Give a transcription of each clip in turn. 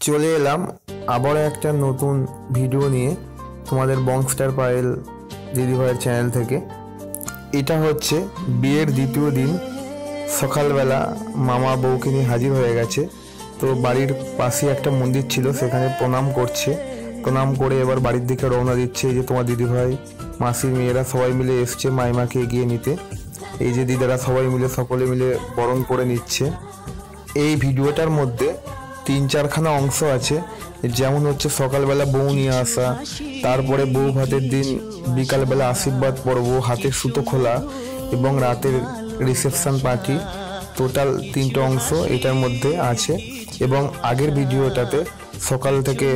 চলে এলাম আবার একটা নতুন ভিডিও নিয়ে তোমাদের বংস্টার পায়েল দিদিভাইয়ের চ্যানেল থেকে। এটা হচ্ছে বিয়ের দ্বিতীয় দিন সকালবেলা মামা বউকে নিয়ে হাজির হয়ে গেছে। তো বাড়ির পাশে একটা মন্দির ছিল, সেখানে প্রণাম করছে। প্রণাম করে এবার বাড়ির দিকে রওনা দিচ্ছে। এই যে তোমার দিদিভাই, মাসির মেয়েরা সবাই মিলে এসছে মাইমাকে এগিয়ে নিতে। এই যে দিদারা সবাই মিলে সকলে মিলে বরণ করে নিচ্ছে। এই ভিডিওটার মধ্যে 3-4খানা অংশ আছে, যেমন হচ্ছে সকালবেলা বউ নিয়ে আসা, তারপরে বউ ভাতের দিন বিকালবেলা আশীর্বাদ পর্ব, হাতের সুতো খোলা এবং রাতের রিসেপশন পার্টি। টোটাল 3টে অংশ এটার মধ্যে আছে। এবং আগের ভিডিওটাতে সকাল থেকে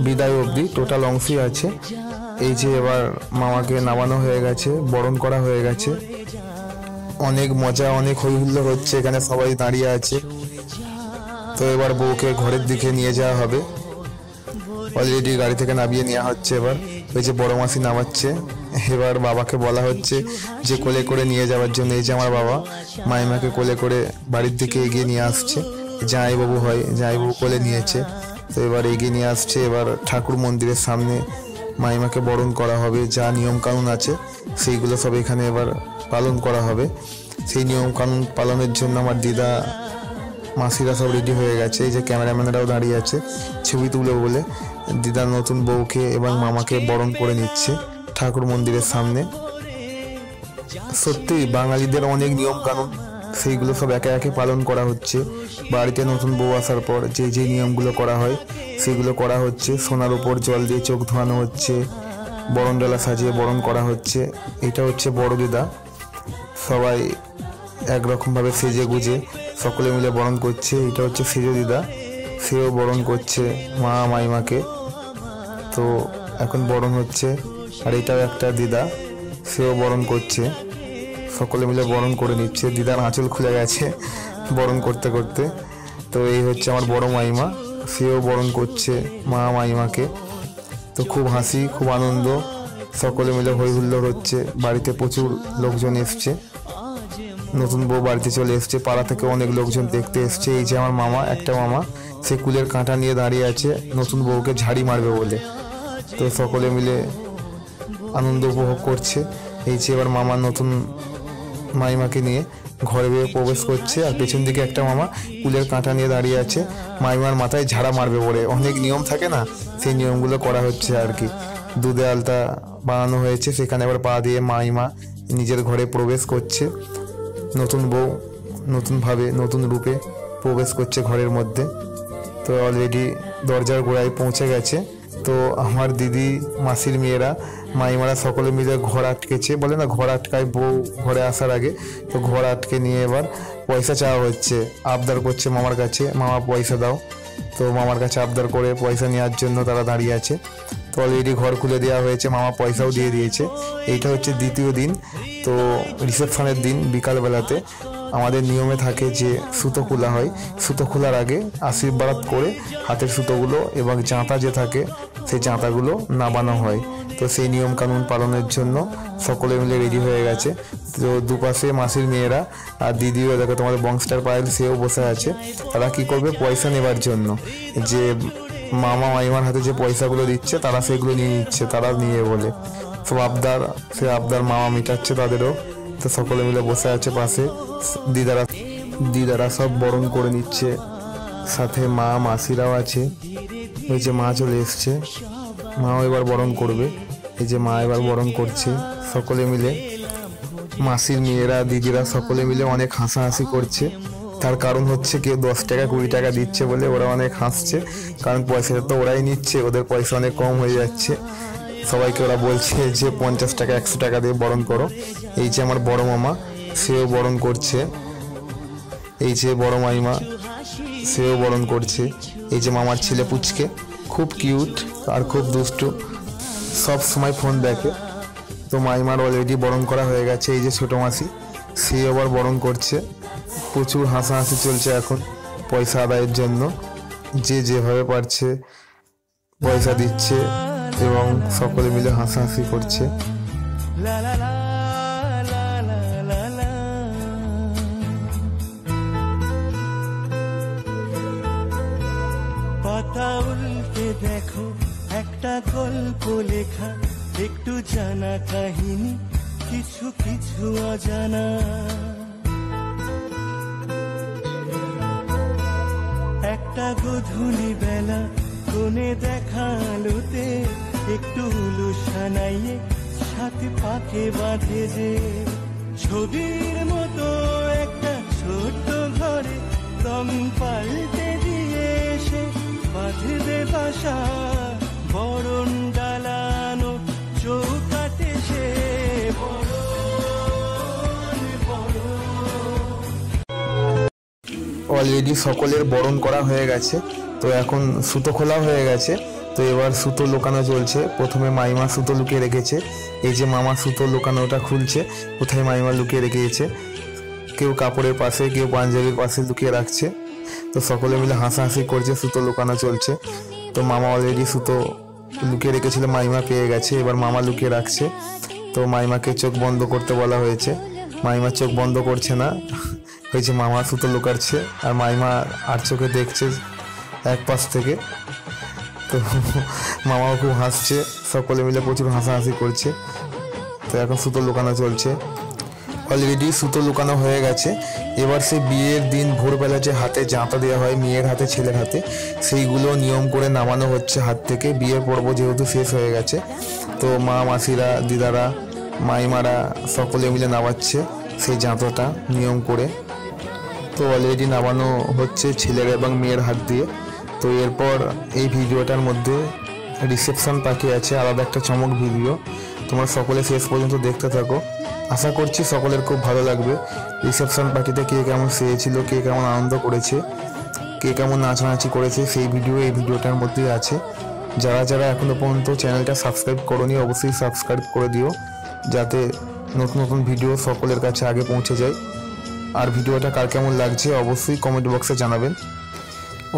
বিদায় অবধি টোটাল অংশই আছে। এই যে এবার মামাকে নামানো হয়ে গেছে, বরণ করা হয়ে গেছে। অনেক মজা, অনেক হইহুল্লোড় হচ্ছে, এখানে সবাই দাঁড়িয়ে আছে। তো এবার বউকে ঘরের দিকে নিয়ে যাওয়া হবে। অলরেডি গাড়ি থেকে নামিয়ে নেওয়া হচ্ছে। এবার ওই যে বড় মাসি নামাচ্ছে। এবার বাবাকে বলা হচ্ছে যে কোলে করে নিয়ে যাওয়ার জন্য। এই যে আমার বাবা মাইমাকে কোলে করে বাড়ির দিকে এগিয়ে নিয়ে আসছে। জামাইবাবু হয়, জামাইবাবু কোলে নিয়েছে। তো এবার এগিয়ে নিয়ে আসছে। এবার ঠাকুর মন্দিরের সামনে মাইমাকে বরণ করা হবে। যা নিয়ম কানুন আছে সেইগুলো সব এখানে এবার পালন করা হবে। সেই নিয়ম কানুন পালনের জন্য আমার দিদা মাসিরা সব রেডি হয়ে গেছে। এই যে ক্যামেরাম্যানরাও দাঁড়িয়ে আছে ছবি তুলে বলে। দিদা নতুন বউকে এবং মামাকে বরণ করে নিচ্ছে ঠাকুর মন্দিরের সামনে। সত্যি বাঙালিদের অনেক নিয়ম কানুন, সেইগুলো সব একে একে পালন করা হচ্ছে। বাড়িতে নতুন বউ আসার পর যে যে নিয়মগুলো করা হয় সেগুলো করা হচ্ছে। সোনার উপর জল দিয়ে চোখ ধোয়ানো হচ্ছে, বরণ ডালা সাজিয়ে বরণ করা হচ্ছে। এটা হচ্ছে বড় দিদা। সবাই একরকমভাবে সেজে গুজে সকলে মিলে বরণ করছে। এটা হচ্ছে সেজো দিদা, সেও বরণ করছে মা মাইমাকে। তো এখন বরণ হচ্ছে। আর এটাও একটা দিদা, সেও বরণ করছে। সকলে মিলে বরণ করে নিচ্ছে। দিদার আঁচল খুলে গেছে বরণ করতে করতে। তো এই হচ্ছে আমার বড় মাইমা, সেও বরণ করছে মা মাইমাকে। তো খুব হাসি, খুব আনন্দ, সকলে মিলে হই হুল্লোড় হচ্ছে। বাড়িতে প্রচুর লোকজন এসছে। নতুন বউ বাড়িতে চলে এসছে, পাড়া থেকে অনেক লোকজন দেখতে এসছে। এই যে আমার মামা, একটা মামা, সে কুলের কাঁটা নিয়ে দাঁড়িয়ে আছে নতুন বউকে ঝাড়ি মারবে বলে। তো সকলে মিলে আনন্দ উপভোগ করছে। এই যে এবার মামা নতুন মাইমাকে নিয়ে ঘরে প্রবেশ করছে। আর পেছন দিকে একটা মামা কুলের কাঁটা নিয়ে দাঁড়িয়ে আছে মাইমার মাথায় ঝাড়া মারবে বলে। অনেক নিয়ম থাকে না, সেই নিয়মগুলো করা হচ্ছে আর কি। দুধে আলতা বানানো হয়েছে, সেখানে আবার পা দিয়ে মাইমা নিজের ঘরে প্রবেশ করছে। নতুন বউ নতুনভাবে নতুন রূপে প্রবেশ করছে ঘরের মধ্যে। তো অলরেডি দরজার গোড়ায় পৌঁছে গেছে। তো আমার দিদি মাসির মেয়েরা মাইমারা সকলে মিলে ঘর আটকেছে, বলে না ঘর আটকায় বউ ঘরে আসার আগে। তো ঘর আটকে নিয়ে এবার পয়সা চাওয়া হচ্ছে, আবদার করছে মামার কাছে, মামা পয়সা দাও। তো মামার কাছে আবদার করে পয়সা নেওয়ার জন্য তারা দাঁড়িয়ে আছে। তো অলরেডি ঘর খুলে দেওয়া হয়েছে, মামা পয়সাও দিয়ে দিয়েছে। এইটা হচ্ছে দ্বিতীয় দিন। তো রিসেপশনের দিন বিকালবেলাতে আমাদের নিয়মে থাকে যে সুতো খোলা হয়। সুতো খোলার আগে আশীর্বাদ করে হাতের সুতোগুলো এবং জাঁতা যে থাকে সেই জাঁতাগুলো নামানো হয়। তো সেই নিয়ম কানুন পালনের জন্য সকলে মিলে রেডি হয়ে গেছে। তো দুপাশে মাসির মেয়েরা আর দিদিও, দেখো তোমাদের বংস্টার পায়েল, সেও বসে আছে। তারা কি করবে, পয়সা নেবার জন্য যে মামা মাইমার হাতে যে পয়সাগুলো দিচ্ছে তারা সেগুলো নিয়ে নিচ্ছে, তারা নিয়ে বলে সব আবদার, সে আবদার মামা মিটাচ্ছে তাদেরও। তো সকলে মিলে বসে আছে পাশে। দিদারা সব বরণ করে নিচ্ছে, সাথে মা মাসিরাও আছে। ওই যে মা চলে এসছে, মাও এবার বরণ করবে। এই যে মা এবার বরণ করছে সকলে মিলে। মাসির মেয়েরা দিদিরা সকলে মিলে অনেক হাসাহাসি করছে। তার কারণ হচ্ছে কেউ 10 টাকা 20 টাকা দিচ্ছে বলে ওরা অনেক হাসছে, কারণ পয়সাটা তো ওরাই নিচ্ছে, ওদের পয়সা অনেক কম হয়ে যাচ্ছে। সবাইকে ওরা বলছে যে 50 টাকা 100 টাকা দিয়ে বরণ করো। এই যে আমার বড় মামা, সেও বরণ করছে। এই যে বড় মাইমা, সেও বরণ করছে। এই যে মামার ছেলে পুচকে, খুব কিউট আর খুব দুষ্টু, সব সময় ফোন দেখে। তো মাইমার অলরেডি বরণ করা হয়ে গেছে। এই যে ছোটো মাসি, সে আবার বরণ করছে। প্রচুর হাসাহাসি চলছে এখন পয়সা আদায়ের জন্য। যে যেভাবে পারছে পয়সা দিচ্ছে এবং সকলে মিলে হাসাহাসি করছে। পাতা উল্টে দেখো একটা গল্প লেখা, একটু জানা কাহিনী, কিছু কিছু অজানা। একটা গধূলি বেলা কোণে দেখা আলোতে একটু হুলু সানাইয়ে সাথে পাকে বাঁধে যে, ছবির মতো একটা ছোট্ট ঘরে রং পাল্টে দিয়ে এসে বাঁধবে বাসা, বরণ ডালানো চৌকাটে সে অলরেডি সকলের বরণ করা হয়ে গেছে। তো এখন সুতো খোলা হয়ে গেছে। তো এবার সুতো লুকানো চলছে। প্রথমে মাইমা সুতো লুকিয়ে রেখেছে, এই যে মামা সুতো লুকানোটা খুলছে, কোথায় মাইমা লুকিয়ে রেখেছে। কেউ কাপড়ের পাশে, কেউ পাঞ্জাবির পাশে লুকিয়ে রাখছে। তো সকলে মিলে হাসাহাসি করছে, সুতো লুকানো চলছে। তো মামা অলরেডি সুতো লুকিয়ে রেখেছিল, মাইমা পেয়ে গেছে, এবার মামা লুকিয়ে রাখছে। তো মাইমাকে চোখ বন্ধ করতে বলা হয়েছে, মাইমা চোখ বন্ধ করছে না, হয়েছে মামা সুতো লুকাচ্ছে আর মাইমা আর চোখে দেখছে এক পাশ থেকে। তো মামাও খুব হাসছে, সকলে মিলে প্রচুর হাসাহাসি করছে। তো এখন সুতো লুকানো চলছে। অলরেডি সুতো লুকানো হয়ে গেছে। এবার সে বিয়ের দিন ভোরবেলা যে হাতে জাঁতা দেওয়া হয় মেয়ের হাতে ছেলের হাতে, সেইগুলো নিয়ম করে নামানো হচ্ছে হাত থেকে। বিয়ের পর্ব যেহেতু শেষ হয়ে গেছে, তো মা মাসিরা দিদারা মাইমারা সকলে মিলে নামাচ্ছে সেই জাঁতাটা নিয়ম করে। তো অলরেডি নামানো হচ্ছে ছেলের এবং মেয়ের হাত দিয়ে। তো এরপর এই ভিডিওটার মধ্যে রিসেপশন বাকি আছে, আলাদা একটা চমক ভিডিও। তোমরা সকলে শেষ পর্যন্ত দেখতে থাকো, আশা করছি সকলের খুব ভালো লাগবে। রিসেপশন পার্টিতে কে কেমন সেজেছিল, কে কেমন আনন্দ করেছে, কে কেমন নাচানাচি করেছে, সেই ভিডিও এই ভিডিওটার মধ্যেই আছে। যারা যারা এখনো পর্যন্ত চ্যানেলটা সাবস্ক্রাইব করোনি অবশ্যই সাবস্ক্রাইব করে দিও, যাতে নতুন নতুন ভিডিও সকলের কাছে আগে পৌঁছে যায়। আর ভিডিওটা কার কেমন লাগছে অবশ্যই কমেন্ট বক্সে জানাবেন।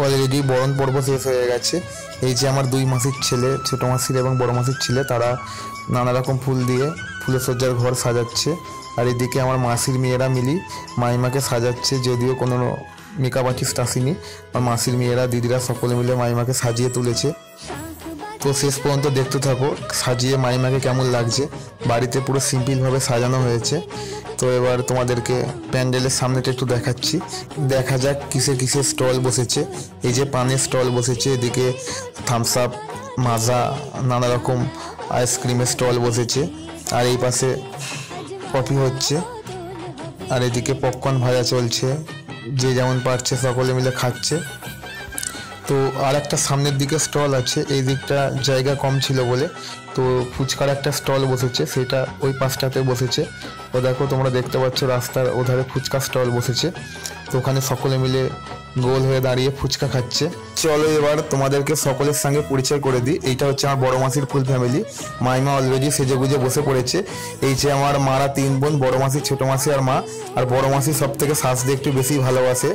অলরেডি বরণ পর্ব শেষ হয়ে গেছে। এই যে আমার দুই মাসির ছেলে, ছোটো মাসির এবং বড় মাসির ছেলে, তারা নানা রকম ফুল দিয়ে ফুলসজ্জার ঘর সাজাচ্ছে। আর এদিকে আমার মাসির মেয়েরা মিলি মাইমাকে সাজাচ্ছে, যদিও কোনো মেকআপ আর্টিস্ট আসেনি। আমার মাসির মেয়েরা দিদিরা সকলে মিলে মাইমাকে সাজিয়ে তুলেছে। তো শেষ পর্যন্ত দেখতে থাকো সাজিয়ে মাইমাকে কেমন লাগছে। বাড়িতে পুরো সিম্পলভাবে সাজানো হয়েছে। তো এবার তোমাদেরকে প্যান্ডেলের সামনেটা একটু দেখাচ্ছি, দেখা যাক কিসের কিসের স্টল বসেছে। এই যে পানের স্টল বসেছে, এদিকে থামস আপ, মাজা, নানা রকম আইসক্রিমের স্টল বসেছে। আর এই পাশে কফি হচ্ছে, আর এদিকে পপকর্ন ভাজা চলছে, যে যেমন পারছে সকলে মিলে খাচ্ছে। তো আর একটা সামনের দিকে স্টল আছে, এই দিকটা জায়গা কম ছিল বলে তো ফুচকার একটা স্টল বসেছে, সেটা ওই পাশটাতে বসেছে। তো দেখো তোমরা দেখতে পাচ্ছ রাস্তার ওধারে ফুচকা স্টল বসেছে। তো ওখানে সকলে মিলে গোল হয়ে দাঁড়িয়ে ফুচকা খাচ্ছে। চলো এবার তোমাদেরকে সকলের সঙ্গে পরিচয় করে দিই। এইটা হচ্ছে আমার বড় মাসির ফুল ফ্যামিলি। মাইমা অলরেডি সেজে গুজে বসে পড়েছে। এই যে আমার মারা তিন বোন, বড় মাসি, ছোট মাসি আর মা। আর বড় মাসি সব থেকে সাজতে একটু বেশি ভালোবাসে।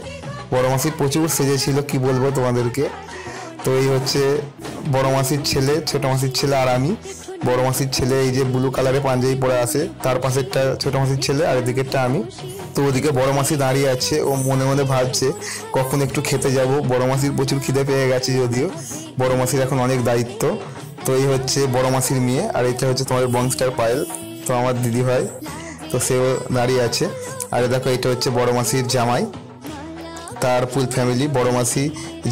বড় মাসি প্রচুর সেজেছিল, কি বলবো তোমাদেরকে। তো এই হচ্ছে বড় মাসির ছেলে, ছোট মাসির ছেলে আর আমি। বড় মাসির ছেলে এই যে ব্লু কালারে পাঞ্জাবি পরে আছে, তার পাশেরটা ছোট মাসির ছেলে আর এদিকেরটা আমি। তো ওদিকে বড় মাসি দাঁড়িয়ে আছে, ও মনে মনে ভাবছে কখন একটু খেতে যাব। বড় মাসির প্রচুর খিদে পেয়ে গেছে, যদিও বড় মাসির এখন অনেক দায়িত্ব। তো এই হচ্ছে বড় মাসির মেয়ে, আর এটা হচ্ছে তোমাদের বংস্টার পায়েল, তো আমার দিদি ভাই। তো সেও দাঁড়িয়ে আছে। আর দেখো এটা হচ্ছে বড় মাসির জামাই, তার ফুল ফ্যামিলি, বড় মাসি,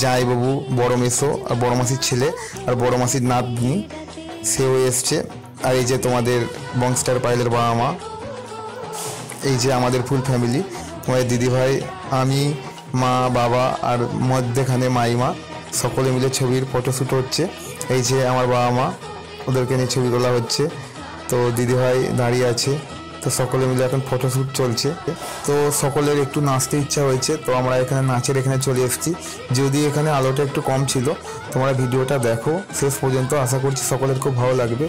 জামাইবাবু, বড় মেসো আর বড় মাসির ছেলে আর বড় মাসির নাতনি, সেও এসছে। আর এই যে তোমাদের বংস্টার পাইলের বাবা মা, এই যে আমাদের ফুল ফ্যামিলি, তোমাদের দিদিভাই, আমি, মা, বাবা আর মধ্যেখানে মাইমা, সকলে মিলে ছবির ফটোশ্যুট হচ্ছে। এই যে আমার বাবা মা, ওদেরকে নিয়ে ছবি তোলা হচ্ছে। তো দিদিভাই দাঁড়িয়ে আছে। তো সকলে মিলে এখন ফটোশ্যুট চলছে। তো সকলের একটু নাচতে ইচ্ছা হয়েছে, তো আমরা এখানে নাচের এখানে চলে এসেছি। যদি এখানে আলোটা একটু কম ছিল, তোমরা ভিডিওটা দেখো শেষ পর্যন্ত, আশা করছি সকলের খুব ভালো লাগবে।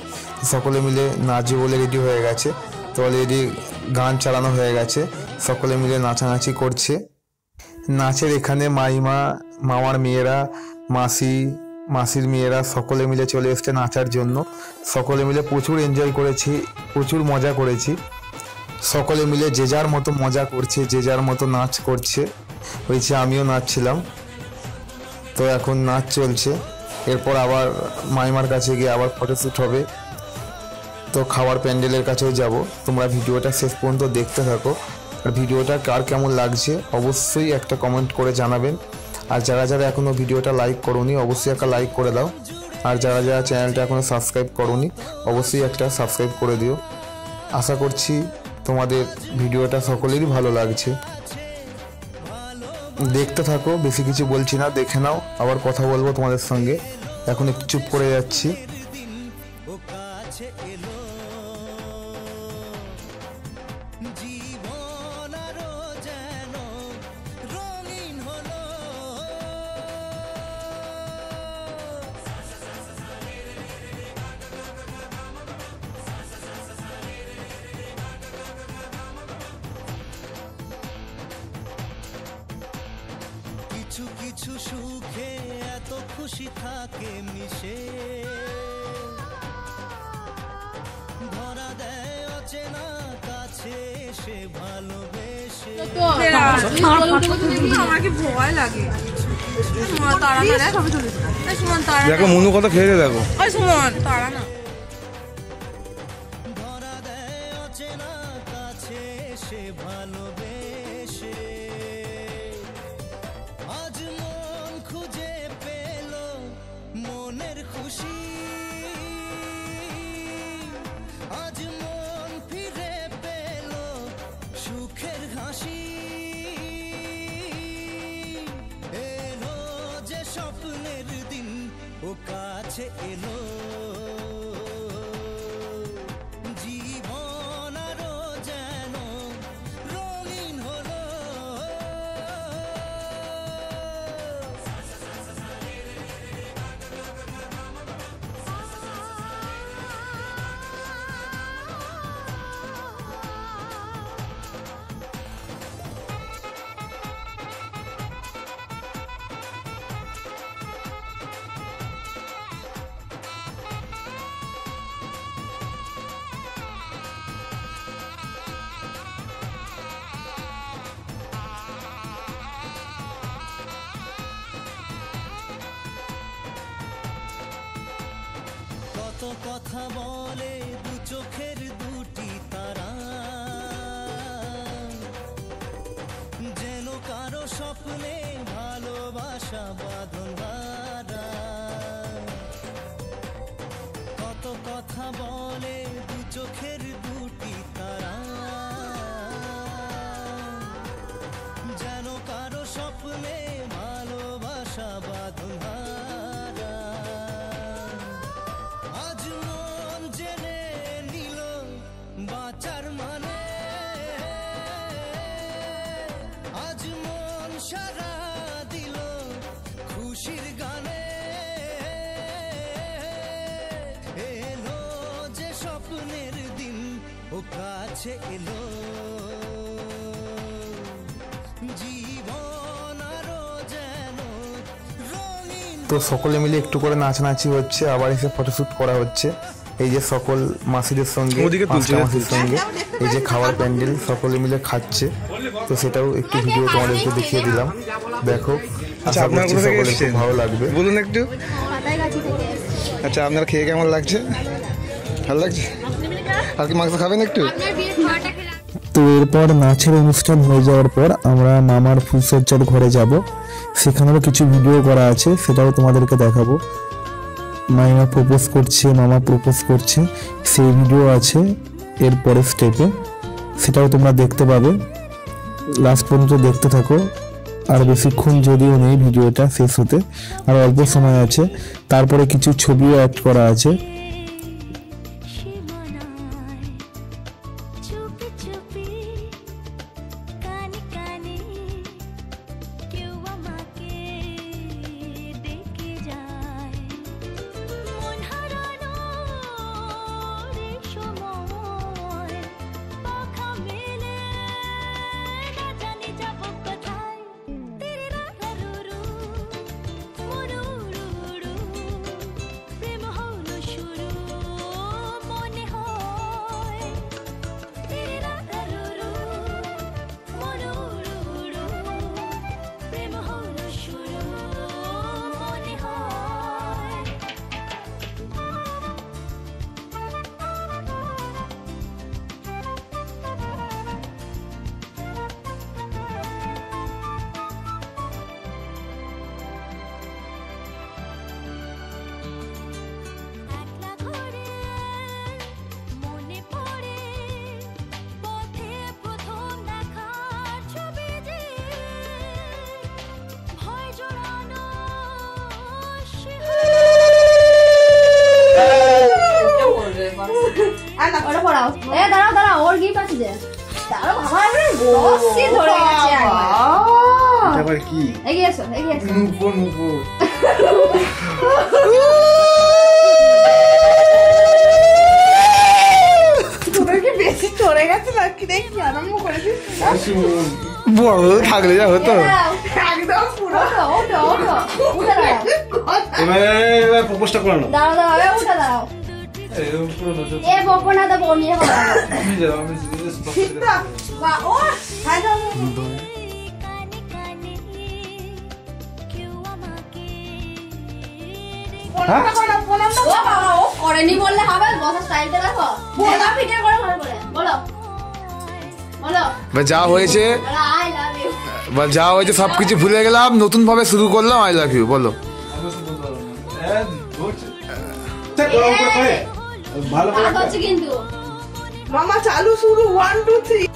সকলে মিলে নাচবে বলে রেডি হয়ে গেছে। তো অলরেডি গান চালানো হয়ে গেছে, সকলে মিলে নাচানাচি করছে। নাচের এখানে মাইমা, মামার মেয়েরা, মাসি, মাসির মেয়েরা সকলে মিলে চলে এসছে নাচার জন্য। সকলে মিলে প্রচুর এনজয় করেছি, প্রচুর মজা করেছি। সকলে মিলে যে যার মতো মজা করছে, যে যার মতো নাচ করছে। হয়েছে আমিও নাচছিলাম। তো এখন নাচ চলছে, এরপর আবার মাইমার কাছে গিয়ে আবার ফটোশ্যুট হবে। তো খাওয়ার প্যান্ডেলের কাছেও যাব। তোমরা ভিডিওটা শেষ পর্যন্ত দেখতে থাকো, আর ভিডিওটা কার কেমন লাগছে অবশ্যই একটা কমেন্ট করে জানাবেন। আর যারা যারা এখনও ভিডিওটা লাইক করোনি অবশ্যই একটা লাইক করে দাও, আর যারা যারা চ্যানেলটা এখনও সাবস্ক্রাইব করোনি অবশ্যই একটা সাবস্ক্রাইব করে দিও। আশা করছি তোমাদের ভিডিওটা সকলেরই ভালো লাগছে। দেখতে থাকো, বেশি কিছু বলছি না, দেখে নাও, আবার কথা বলবো তোমাদের সঙ্গে। এখন একটু চুপ করে যাচ্ছি। কিছু কিছু সুখে এত খুশি থাকে মিশে, ধরা দেয় অচেনা কাছে এসে ভালোবেসে। আমাকে ভয় লাগে। দেখো মনু কত খেয়েছে, দেখো সুমন তারা না, ধরা দেয় অচেনা কাছে এসে ভালোবেসে। আজ মন খুঁজে পেল মনের খুশি, আজ মন ফিরে পেল সুখের হাসি। এলো যে স্বপ্নের দিন ও কাছে এলো, জীবন আরো যেন রঙিন হলো। কত কথা বলে দু চোখের দুটি তারা, যেন কারো স্বপ্নে ভালোবাসা বাঁধন হারা। কত কথা বলে দু চোখের দুটি তারা, যেন কারো স্বপ্নে ভালোবাসা বাঁধন হারা। আজ মন জেনে নিল বাঁচার মানে, আজ মন সারা দিল খুশির গানে। এলো যে স্বপ্নের দিন ও কাছে এলো, জীবন আরো যেন রঙিন। তো সকলে মিলে একটু করে নাচানাচি হচ্ছে, আবার এসে ফটোশ্যুট করা হচ্ছে। এই যে সকল মাসিদের সঙ্গে, পাঁচটা মাসির সঙ্গে এই যে খাওয়ার প্যান্ডেল সকলে মিলে খাচ্ছে। তো সেটাও একটু ভিডিও তোমাদেরকে দেখিয়ে দিলাম, দেখো। আশা করছি সকলের খুব ভালো লাগবে। বলুন একটু। আচ্ছা, আপনারা খেয়ে কেমন লাগছে? ভালো লাগছে? আর কি মাংস খাবেন একটু? তো এরপর নাচের অনুষ্ঠান হয়ে যাওয়ার পর আমরা মামার ফুলসজ্জার ঘরে যাব, সেখানেও কিছু ভিডিও করা আছে, সেটাও তোমাদেরকে দেখাবো। মাইমা প্রপোজ করছে, মামা প্রপোজ করছে, সেই ভিডিও আছে এরপরে স্টেপে, সেটাও তোমরা দেখতে পাবে। লাস্ট পর্যন্ত দেখতে থাকো, আর বেশিক্ষণ যদিও নেই ভিডিওটা শেষ হতে, আর অল্প সময় আছে। তারপরে কিছু ছবিও অ্যাড করা আছে। শুরু না ওটা পড়াও। দাঁড়াও দাঁড়াও, ওর গিফট আছে যে। দাঁড়াও বাবা, আমি রসি ধরে গেছে একবার। এবার কি এগিয়ে এসো, এগিয়ে এসো। নুপুর নুপুর তোদের কি বেশি চড়ে গেছে নাকি দেখি আরম্ভ করেছিস বড় থাকলে যা হতো। দাঁড়াও, একদম পুরো ওঠো ওঠো ওঠো, উঠে দাঁড়াও। এবার প্রপোজটা করে নাও। দাঁড়াও দাঁড়াও, উঠে দাঁড়াও। এ বকো না, তো বউ নিয়ে কথা বলো। ও হাই দাও প্রণামটা ও বাবা, ও করেনি বললে হবে? বসার স্টাইলটা দেখো। বলা ফিটে করে ভালো করে বলো, বলো বা যা হয়েছে আই লাভ ইউ। বা যা হয়েছে সবকিছু ভুলে গেলাম, নতুন ভাবে শুরু করলাম। আই লাভ ইউ বলো। ভালো করে হচ্ছে কিন্তু মামা চালু শুরু 1 2 3